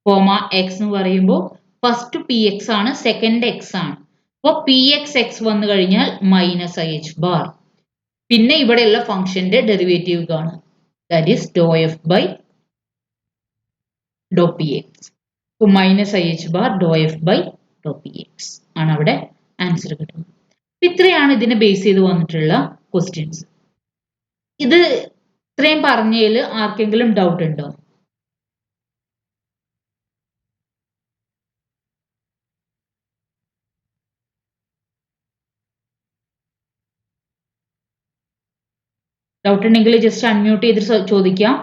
comma X എന്ന് പറയുമ്പോൾ ഫസ്റ്റ് പി എക്സ് ആണ്, സെക്കൻഡ് എക്സ് ആണ്. അപ്പോൾ പി എക്സ് എക്സ് വന്നു കഴിഞ്ഞാൽ മൈനസ് ഐ എച്ച് ബാർ. പിന്നെ ഇവിടെയുള്ള ഫംഗ്ഷന്റെ ഡെറിവേറ്റീവ് കാണും. That is dou F by dou P X. Minus I H bar dou F by dou P X ആണ് അവിടെ ആൻസർ കിട്ടുന്നത്. ഇത്രയാണ് ഇതിനെ ബേസ് ചെയ്ത് വന്നിട്ടുള്ള ക്വസ്റ്റ്യൻസ്. ഇത് ഇത്രയും പറഞ്ഞതിൽ ആർക്കെങ്കിലും ഡൗട്ട് ഉണ്ടോ? ഡൗട്ട് ഉണ്ടെങ്കിൽ ജസ്റ്റ് അൺമ്യൂട്ട് ചെയ്ത് ചോദിക്കാം.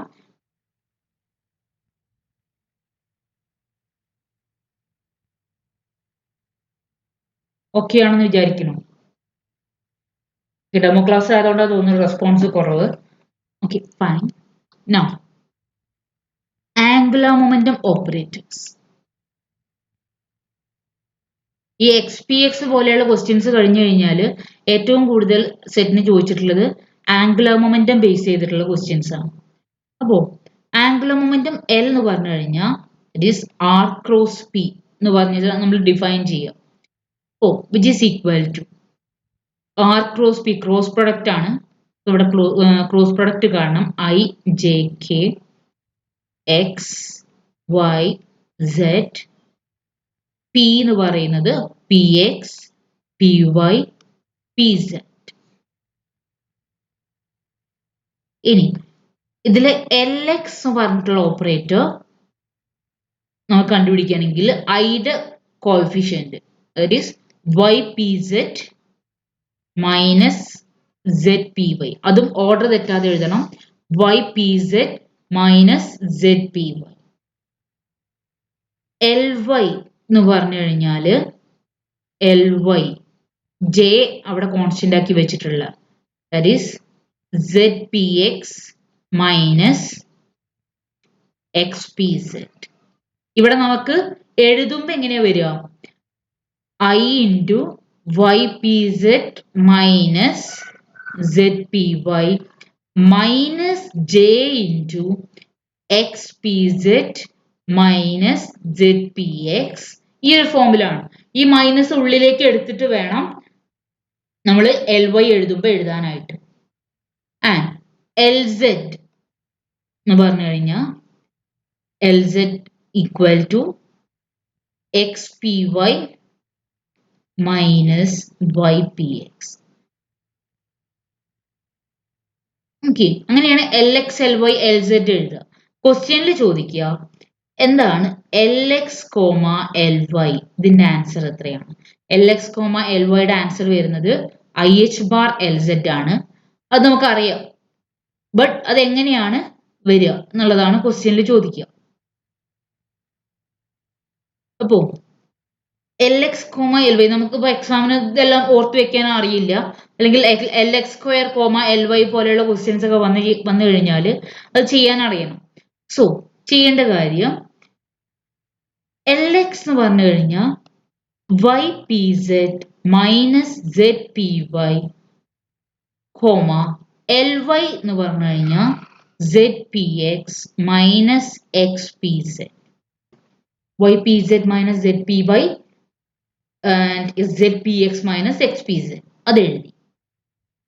ഓക്കെ ആണെന്ന് വിചാരിക്കണം. ഡെമോ ക്ലാസ് ആയതുകൊണ്ടാണ് തോന്നുന്നു റെസ്പോൺസ് കുറവ്. Okay, fine. Now angular momentum operators. ഈ എക്സ് പി എക്സ് പോലെയുള്ള ക്വസ്റ്റ്യൻസ് കഴിഞ്ഞു കഴിഞ്ഞാൽ ഏറ്റവും കൂടുതൽ സെറ്റിന് ചോദിച്ചിട്ടുള്ളത് ആംഗുലർ മൊമെന്റം ബേസ് ചെയ്തിട്ടുള്ള ക്വസ്റ്റ്യൻസ് ആണ്. അപ്പോൾ ആംഗുലർ മൊമെന്റം എൽ എന്ന് പറഞ്ഞു കഴിഞ്ഞാൽ it is R cross P എന്ന് പറഞ്ഞത് നമ്മൾ ഡിഫൈൻ ചെയ്യുക. Oh which is equal to R cross P, cross product ആണ്. ഇവിടെ ക്രോസ് പ്രൊഡക്റ്റ് കാരണം I J K X Y Z P എന്ന് പറയുന്നത് P X, P Y, P Z. ഇനി ഇതിലെ എൽ എക്സ് എന്ന് പറഞ്ഞിട്ടുള്ള ഓപ്പറേറ്റർ നമുക്ക് കണ്ടുപിടിക്കുകയാണെങ്കിൽ ഐയുടെ coefficient that is Y P Z minus Z P Y, അതും ഓർഡർ തെറ്റാതെ എഴുതണം. Y P Z minus Z P Y. L Y എന്ന് പറഞ്ഞു കഴിഞ്ഞാല് എൽ വൈ ജെ അവിടെ കോൺസ്റ്റന്റ് ആക്കി വെച്ചിട്ടുള്ള that is Z P X minus X P Z. ഇവിടെ നമുക്ക് എഴുതുമ്പോ എങ്ങനെയാ വരിക? I into Y P Z minus Z P Y minus J into X P Z minus Z P X. ഈ ഒരു ഫോമിലാണ്. ഈ മൈനസ് ഉള്ളിലേക്ക് എടുത്തിട്ട് വേണം നമ്മൾ എൽ വൈ എഴുതുമ്പോൾ എഴുതാനായിട്ട്. ആൻഡ് എൽ സെഡ് എന്ന് പറഞ്ഞു കഴിഞ്ഞാൽ L Z equal to X P Y minus Y P X. Okay, അങ്ങനെയാണ് L X L Y L Z എഴുതുക. ക്വസ്റ്റ്യനിൽ ചോദിക്കുക എന്താണ് L X comma L Y, ഇതിന്റെ ആൻസർ എത്രയാണ്? എൽ എക്സ് കോമ എൽ വൈയുടെ ആൻസർ വരുന്നത് I H bar L Z ആണ്. അത് നമുക്കറിയാം, ബട്ട് അതെങ്ങനെയാണ് വരിക എന്നുള്ളതാണ് ക്വസ്റ്റ്യനിൽ ചോദിക്കുക. അപ്പോ L X comma L Y നമുക്കിപ്പോൾ എക്സാമിന് ഇതെല്ലാം ഓർത്ത് വെക്കാൻ അറിയില്ല, അല്ലെങ്കിൽ L X square comma L Y പോലെയുള്ള ക്വസ്റ്റ്യൻസ് ഒക്കെ വന്നു കഴിഞ്ഞാൽ അത് ചെയ്യാൻ അറിയണം. സോ ചെയ്യേണ്ട കാര്യം എൽ എക്സ് എന്ന് പറഞ്ഞു കഴിഞ്ഞാൽ Y P Z minus Z P Y comma L Y എന്ന് പറഞ്ഞു കഴിഞ്ഞാൽ Z P X minus X P Z. Y P Z minus Z P Y and Z P X minus X P Z അത് എഴുതി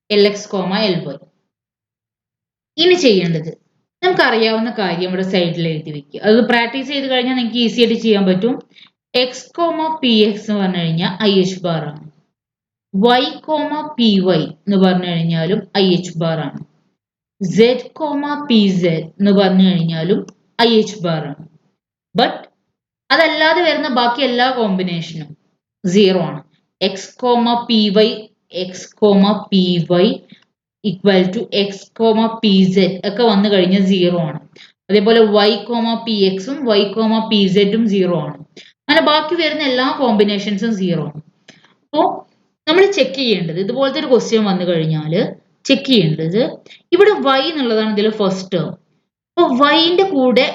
L X comma L Y. ഇനി ചെയ്യേണ്ടത് നമുക്കറിയാവുന്ന കാര്യം ഇവിടെ സൈഡിൽ എഴുതി വെക്കുക. അത് പ്രാക്ടീസ് ചെയ്ത് കഴിഞ്ഞാൽ നിങ്ങൾക്ക് ഈസി ആയിട്ട് ചെയ്യാൻ പറ്റും. എക്സ് കോമ പി എക്സ് എന്ന് പറഞ്ഞു കഴിഞ്ഞാൽ ഐ എച്ച് ബാർ ആണ്. വൈ കോമ പി വൈ എന്ന് പറഞ്ഞു കഴിഞ്ഞാലും ഐ എച്ച് ബാർ ആണ്. സെഡ് കോമ പി സെഡ് എന്ന് പറഞ്ഞു കഴിഞ്ഞാലും ഐ എച്ച് ബാർ ആണ്. ബട്ട് അതല്ലാതെ വരുന്ന ബാക്കി എല്ലാ കോമ്പിനേഷനും 0 ആണ്. X comma P Y, X comma P Y equal to X comma P Z ഒക്കെ വന്നു കഴിഞ്ഞാൽ 0 ആണ്. അതേപോലെ വൈ കോമ പി എക്സും വൈ കോമ പി സെഡും 0 ആണ്. അങ്ങനെ ബാക്കി വരുന്ന എല്ലാ കോമ്പിനേഷൻസും 0 ആണ്. അപ്പോൾ നമ്മൾ ചെക്ക് ചെയ്യേണ്ടത്, ഇതുപോലത്തെ ഒരു ക്വസ്റ്റ്യൻ വന്നു കഴിഞ്ഞാൽ ചെക്ക് ചെയ്യേണ്ടത് ഇവിടെ വൈ എന്നുള്ളതാണ് ഇതിൽ ഫസ്റ്റ് ടേം. അപ്പോൾ വൈൻ്റെ കൂടെ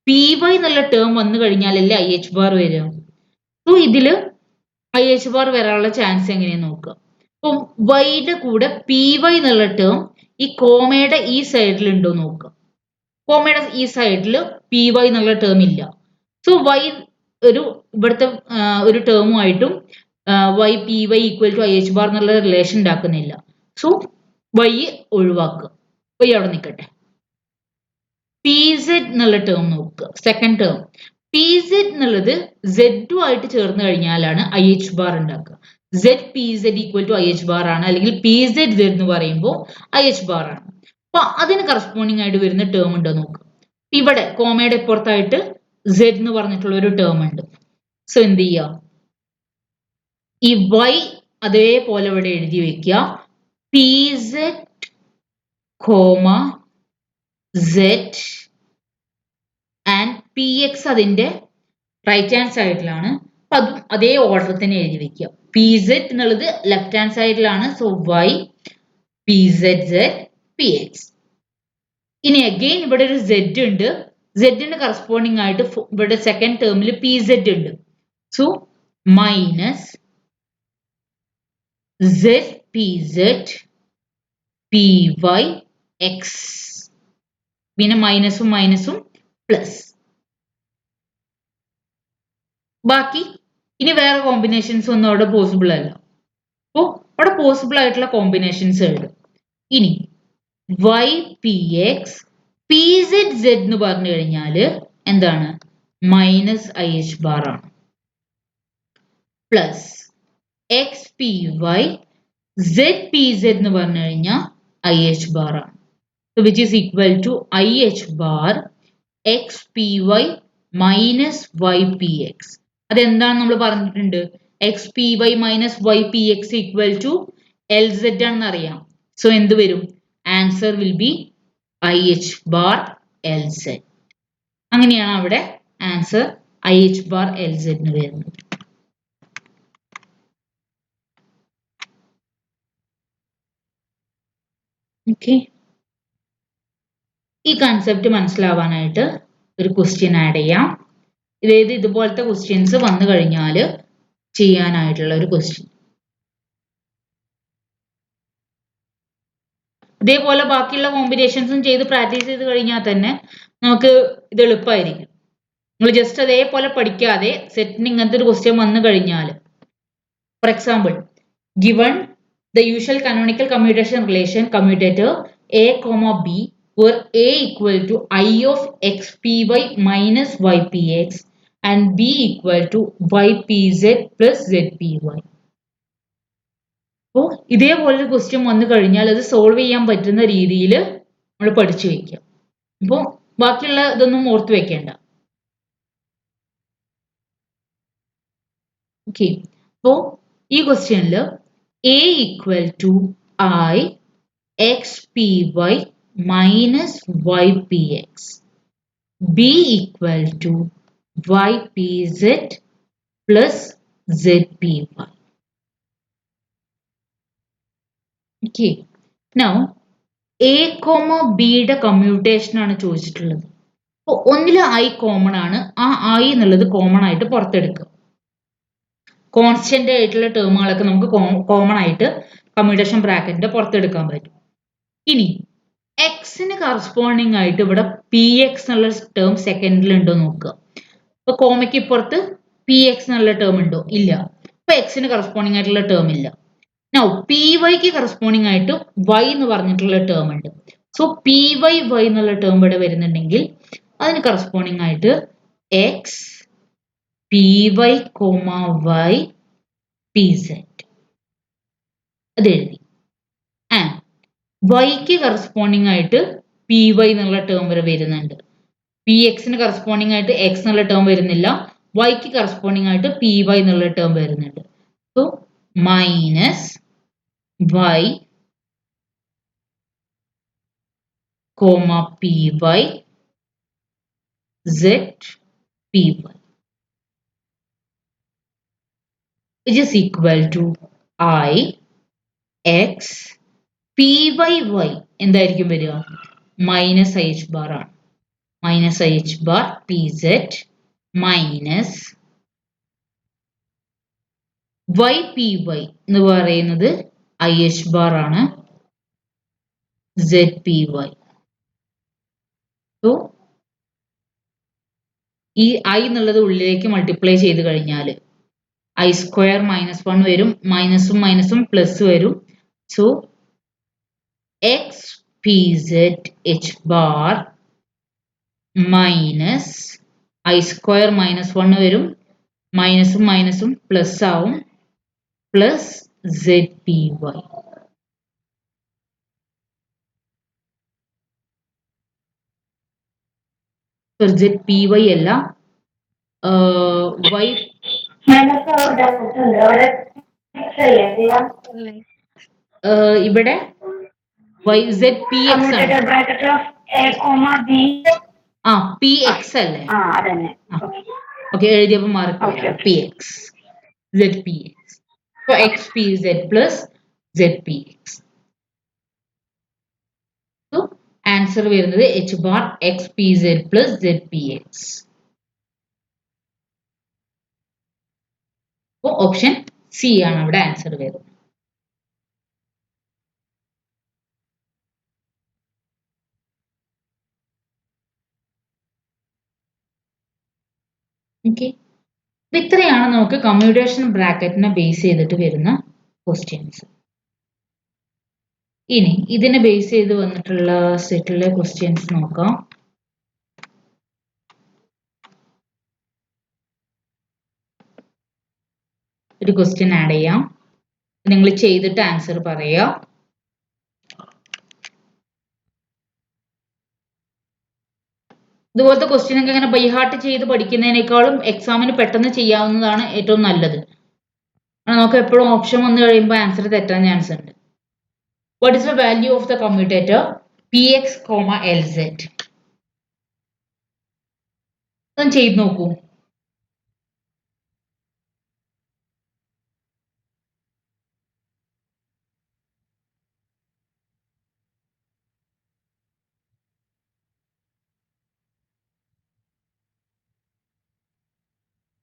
പി വൈ എന്നുള്ള ടേം വന്നു കഴിഞ്ഞാലല്ലേ ഐ എച്ച് ബാർ വരിക. സോ ഇതിൽ ഐ എച്ച് ബാർ വരാനുള്ള ചാൻസ് എങ്ങനെയാന്ന് നോക്കുക. അപ്പം വൈയുടെ കൂടെ പി വൈ എന്നുള്ള ടേം ഈ കോമയുടെ ഈ സൈഡിൽ ഉണ്ടോ നോക്കുക. കോമയുടെ ഈ സൈഡിൽ പി വൈ എന്നുള്ള ടേം ഇല്ല. സോ വൈ ഇവിടുത്തെ ഒരു ടേമുമായിട്ടും Y P Y equal to I H bar എന്നുള്ള റിലേഷൻ ഉണ്ടാക്കുന്നില്ല. സോ വൈ ഒഴിവാക്കുക, വൈ അവിടെ നിൽക്കട്ടെ. പി സെഡ് എന്നുള്ള ടേം നോക്കുക. സെക്കൻഡ് ടേം പി സെഡ് എന്നുള്ളത് സെഡുമായിട്ട് ചേർന്ന് കഴിഞ്ഞാലാണ് ഐ എച്ച് ബാർ ഉണ്ടാക്കുക. Z P Z equal to I H bar ആണ്, അല്ലെങ്കിൽ പി സെഡ് സെഡ് എന്ന് പറയുമ്പോൾ ഐ എച്ച് ബാർ ആണ്. അപ്പൊ അതിന് കറസ്പോണ്ടിങ് ആയിട്ട് വരുന്ന ടേം ഉണ്ടോ നോക്കുക. ഇവിടെ കോമയുടെ ഇപ്പുറത്തായിട്ട് സെഡ് എന്ന് പറഞ്ഞിട്ടുള്ള ഒരു ടേം ഉണ്ട്. സോ എന്ത് ചെയ്യുക, ഈ വൈ അതേപോലെ ഇവിടെ എഴുതി വെക്കുക. P Z comma Z and P X അതിന്റെ റൈറ്റ് ഹാൻഡ് സൈഡിലാണ്. അപ്പൊ അതും അതേ ഓർഡർ തന്നെ എഴുതി വെക്കുക. പി സെഡ് എന്നുള്ളത് ലെഫ്റ്റ് ഹാൻഡ് സൈഡിലാണ്. So Y P Z Z P X. ഇനി അഗെയിൻ ഇവിടെ ഒരു സെഡ് ഉണ്ട്. സെഡിന് കറസ്പോണ്ടിങ് ആയിട്ട് ഇവിടെ സെക്കൻഡ് ടേമിൽ പി സെഡ് ഉണ്ട്. So minus Z P Z P Y X. പിന്നെ മൈനസും മൈനസും പ്ലസ്. ബാക്കി ഇനി വേറെ കോമ്പിനേഷൻസ് ഒന്നും അവിടെ പോസിബിൾ അല്ല. അപ്പോൾ അവിടെ പോസിബിൾ ആയിട്ടുള്ള കോമ്പിനേഷൻസ് എഴുതും. ഇനി Y P X P Z Z എന്ന് പറഞ്ഞു കഴിഞ്ഞാൽ എന്താണ്? മൈനസ് ഐ എച്ച് ബാർ ആണ്. Plus X P Y Z P Z എന്ന് പറഞ്ഞു കഴിഞ്ഞാൽ ഐ എച്ച് ബാർ ആണ്. Which is equal to I H bar X P Y minus Y P X. അതെന്താണ് നമ്മൾ പറഞ്ഞിട്ടുണ്ട്? X P Y minus Y P X equal to L Z ആണെന്ന് അറിയാം. So എന്ത് വരും? Answer will be I H bar L Z. അങ്ങനെയാണ് അവിടെ answer I H bar L Z വരുന്നത്. ഓക്കെ, ഈ കൺസെപ്റ്റ് മനസ്സിലാവാനായിട്ട് ഒരു ക്വസ്റ്റ്യൻ ആഡ് ചെയ്യാം. ഇതുപോലത്തെ ക്വസ്റ്റ്യൻസ് വന്നു കഴിഞ്ഞാൽ ചെയ്യാനായിട്ടുള്ള ഒരു ക്വസ്റ്റ്യൻ. ഇതേപോലെ ബാക്കിയുള്ള കോമ്പിനേഷൻസും ചെയ്ത് പ്രാക്ടീസ് ചെയ്ത് കഴിഞ്ഞാൽ തന്നെ നമുക്ക് ഇത് എളുപ്പമായിരിക്കും. നിങ്ങൾ ജസ്റ്റ് അതേപോലെ പഠിക്കാതെ സെറ്റിന് ഇങ്ങനത്തെ ഒരു ക്വസ്റ്റ്യൻ വന്നു കഴിഞ്ഞാൽ, for example, given the usual canonical commutation relation commutator A comma B where a equal to I of xpy minus ypx and b equal to ypz plus zpy. അപ്പോൾ ഇതേപോലൊരു ക്വസ്റ്റ്യൻ വന്നു കഴിഞ്ഞാൽ അത് സോൾവ് ചെയ്യാൻ പറ്റുന്ന രീതിയിൽ നമ്മൾ പഠിച്ചു വെക്കാം. അപ്പോൾ ബാക്കിയുള്ള ഇതൊന്നും ഓർത്ത് വെക്കേണ്ട. ഓക്കെ, അപ്പോൾ ഈ ക്വസ്റ്റ്യനിൽ a equal to I xpy minus ypx, b equal to ypz plus zpy. Okay, now a comma b യുടെ കമ്മ്യൂട്ടേഷൻ ആണ് ചോദിച്ചിട്ടുള്ളത്. അപ്പോൾ ഒന്നിൽ I കോമൺ ആണ്, ആ I എന്നുള്ളത് കോമൺ ആയിട്ട് പുറത്തെടുക്കുക. കോൺസ്റ്റന്റ് ആയിട്ടുള്ള ടേമുകളൊക്കെ നമുക്ക് കോമൺ ആയിട്ട് കമ്മ്യൂട്ടേഷൻ ബ്രാക്കറ്റിന്റെ പുറത്തെടുക്കാൻ പറ്റും. ഇനി എക്സിന് കറസ്പോണ്ടിങ് ആയിട്ട് ഇവിടെ പി എക്സ് എന്നുള്ള ടേം സെക്കൻഡിൽ ഉണ്ടോ നോക്കുക. അപ്പൊ കോമയ്ക്ക് ഇപ്പുറത്ത് പി എക്സ് എന്നുള്ള ടേം ഉണ്ടോ? ഇല്ല. അപ്പൊ എക്സിന് കറസ്പോണ്ടിങ് ആയിട്ടുള്ള ടേം ഇല്ല. നൗ പി വൈക്ക് കറസ്പോണ്ടിങ് ആയിട്ട് വൈ എന്ന് പറഞ്ഞിട്ടുള്ള ടേം ഉണ്ട്. സോ പി വൈ വൈ എന്നുള്ള ടേം ഇവിടെ വരുന്നുണ്ടെങ്കിൽ അതിന് കറസ്പോണ്ടിങ് ആയിട്ട് X P Y comma Y P Z അത് എഴുതി. ആൻഡ് വൈക്ക് കറസ്പോണ്ടിങ് ആയിട്ട് പി വൈ എന്നുള്ള ടേം വരെ വരുന്നുണ്ട്. പി എക്സിന് കറസ്പോണ്ടിങ് ആയിട്ട് എക്സ് എന്നുള്ള ടേം വരുന്നില്ല, വൈക്ക് കറസ്പോണ്ടിങ് ആയിട്ട് പി വൈ എന്നുള്ള ടേം വരുന്നുണ്ട്. So minus Y comma P Y Z P Y which is equal to I x P Y Y എന്തായിരിക്കും വരിക? മൈനസ് ഐ എച്ച് ബാർ ആണ്. Minus I H bar P Z minus Y P Y എന്ന് പറയുന്നത് I H bar ആണ്, Z P Y. So ഈ I എന്നുള്ളത് ഉള്ളിലേക്ക് multiply ചെയ്ത് കഴിഞ്ഞാൽ ഐ സ്ക്വയർ മൈനസ് 1 വരും, മൈനസും മൈനസും പ്ലസ് വരും. So X P Z H bar minus I square minus 1 വരും, മൈനസും മൈനസും പ്ലസ് ആവും, plus Z P Y. Z P Y അല്ല, വൈ ഇവിടെ വൈ സെഡ് പി എക്സ് ആണ്. ആ പി എക്സ് അല്ലേ? ഓക്കെ, എഴുതിയപ്പോൾ mark P X Z P X. So X P Z plus Z P X. So answer വരുന്നത് H bar X P Z plus Z P X. Option C ആണ് അവിടെ answer വരുന്നത്. Okay, ഇത്രയാണ് നമുക്ക് commutation ബ്രാക്കറ്റിനെ base ചെയ്തിട്ട് വരുന്ന questions. ഇനി ഇതിനെ ബേസ് ചെയ്ത് വന്നിട്ടുള്ള സെറ്റിലെ ക്വസ്റ്റ്യൻസ് നോക്കാം. ഒരു ക്വസ്റ്റ്യൻ ആഡ് ചെയ്യാം. നിങ്ങൾ ചെയ്തിട്ട് ആൻസർ പറയുക. ഇതുപോലത്തെ ക്വസ്റ്റ്യൻ ഒക്കെ ഇങ്ങനെ ബൈ ഹാർട്ട് ചെയ്ത് പഠിക്കുന്നതിനേക്കാളും എക്സാമിന് പെട്ടെന്ന് ചെയ്യാവുന്നതാണ് ഏറ്റവും നല്ലത്. നമുക്ക് എപ്പോഴും ഓപ്ഷൻ വന്നു കഴിയുമ്പോൾ ആൻസർ തെറ്റാൻ ചാൻസ് ഉണ്ട്. What is the value of the commutator Px, Lz? അതൊന്ന് ചെയ്ത് നോക്കൂ.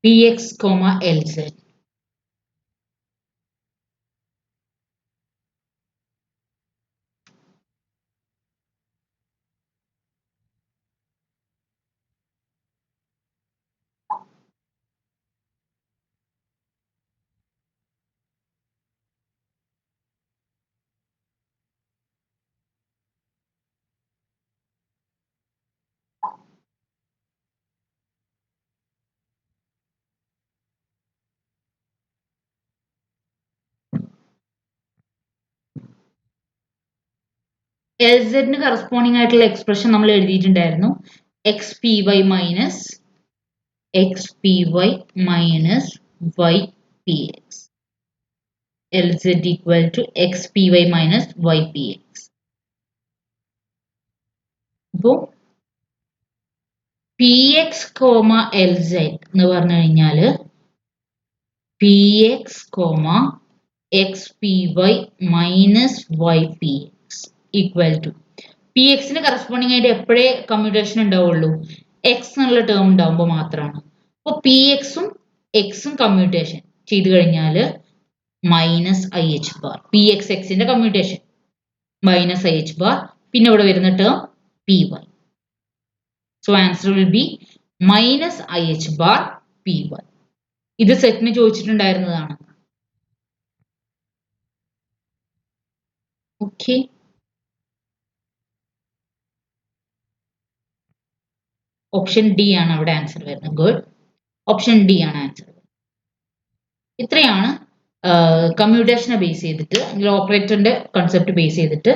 Px, Lz. Lz കറസ്പോണ്ടിങ് ആയിട്ടുള്ള എക്സ്പ്രഷൻ നമ്മൾ എഴുതിയിട്ടുണ്ടായിരുന്നു. xpy minus ypx. Lz equal to xpy minus ypx. അപ്പോൾ Px, Lz എന്ന് പറഞ്ഞു കഴിഞ്ഞാൽ Px, xpy minus ypx equal to Px corresponding ആയിട്ട് എപ്പോഴേ കമ്മ്യൂട്ടേഷൻ ഉണ്ടാവുള്ളൂ, എക്സ് എന്നുള്ള ടേം ഉണ്ടാവുമ്പോൾ മാത്രമാണ്. അപ്പോൾ Pxഉം എക്സും കമ്മ്യൂട്ടേഷൻ ചെയ്ത് കഴിഞ്ഞാൽ minus I H bar. Px എക്സിന്റെ commutation minus I H bar, പിന്നെ ഇവിടെ വരുന്ന term Py. So answer will B minus I H bar Py. ഇത് സെറ്റിന് ചോദിച്ചിട്ടുണ്ടായിരുന്നതാണ്. ഓക്കെ, ഓപ്ഷൻ ഡി ആണ് അവിടെ ആൻസർ വരുന്നത്. ഗുഡ്, ഓപ്ഷൻ ഡി ആണ് ആൻസർ. ഇത്രയാണ് കമ്മ്യൂട്ടേഷനെ ബേസ് ചെയ്തിട്ട് അല്ലെങ്കിൽ ഓപ്പറേറ്ററിന്റെ കൺസെപ്റ്റ് ബേസ് ചെയ്തിട്ട്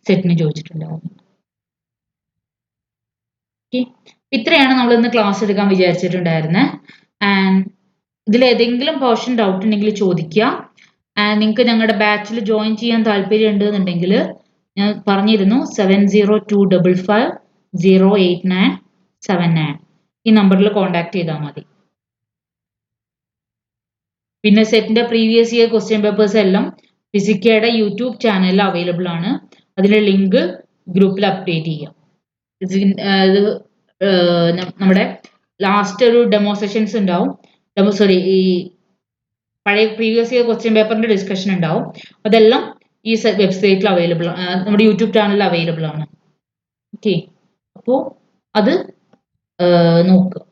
സെറ്റിന് ചോദിച്ചിട്ടുണ്ടാവുന്നത്. ഇത്രയാണ് നമ്മൾ ഇന്ന് ക്ലാസ് എടുക്കാൻ വിചാരിച്ചിട്ടുണ്ടായിരുന്നത്. ആൻഡ് ഇതിൽ ഏതെങ്കിലും പോർഷൻ ഡൗട്ട് ഉണ്ടെങ്കിൽ ചോദിക്കുക. ആൻഡ് നിങ്ങൾക്ക് ഞങ്ങളുടെ ബാച്ചിൽ ജോയിൻ ചെയ്യാൻ താല്പര്യം ഉണ്ടെന്നുണ്ടെങ്കിൽ ഞാൻ പറഞ്ഞിരുന്നു 7022550897 ഈ നമ്പറിൽ കോൺടാക്ട് ചെയ്താൽ മതി. പിന്നെ സെറ്റിന്റെ പ്രീവിയസ് ഇയർ ക്വസ്റ്റ്യൻ പേപ്പേഴ്സ് എല്ലാം ഫിസിക്കയുടെ യൂട്യൂബ് ചാനലിൽ അവൈലബിൾ ആണ്. അതിന്റെ ലിങ്ക് ഗ്രൂപ്പിൽ അപ്ഡേറ്റ് ചെയ്യാം. നമ്മുടെ ലാസ്റ്റ് ഒരു ഡെമോ സെഷൻസ് ഉണ്ടാവും. ഈ പഴയ പ്രീവിയസ് ഇയർ ക്വസ്റ്റ്യൻ പേപ്പറിന്റെ ഡിസ്കഷൻ ഉണ്ടാവും. അതെല്ലാം ഈ വെബ്സൈറ്റിൽ അവൈലബിൾ, നമ്മുടെ യൂട്യൂബ് ചാനലിൽ അവൈലബിൾ ആണ്. ഓക്കെ, അപ്പോൾ അത് നോക്കുക.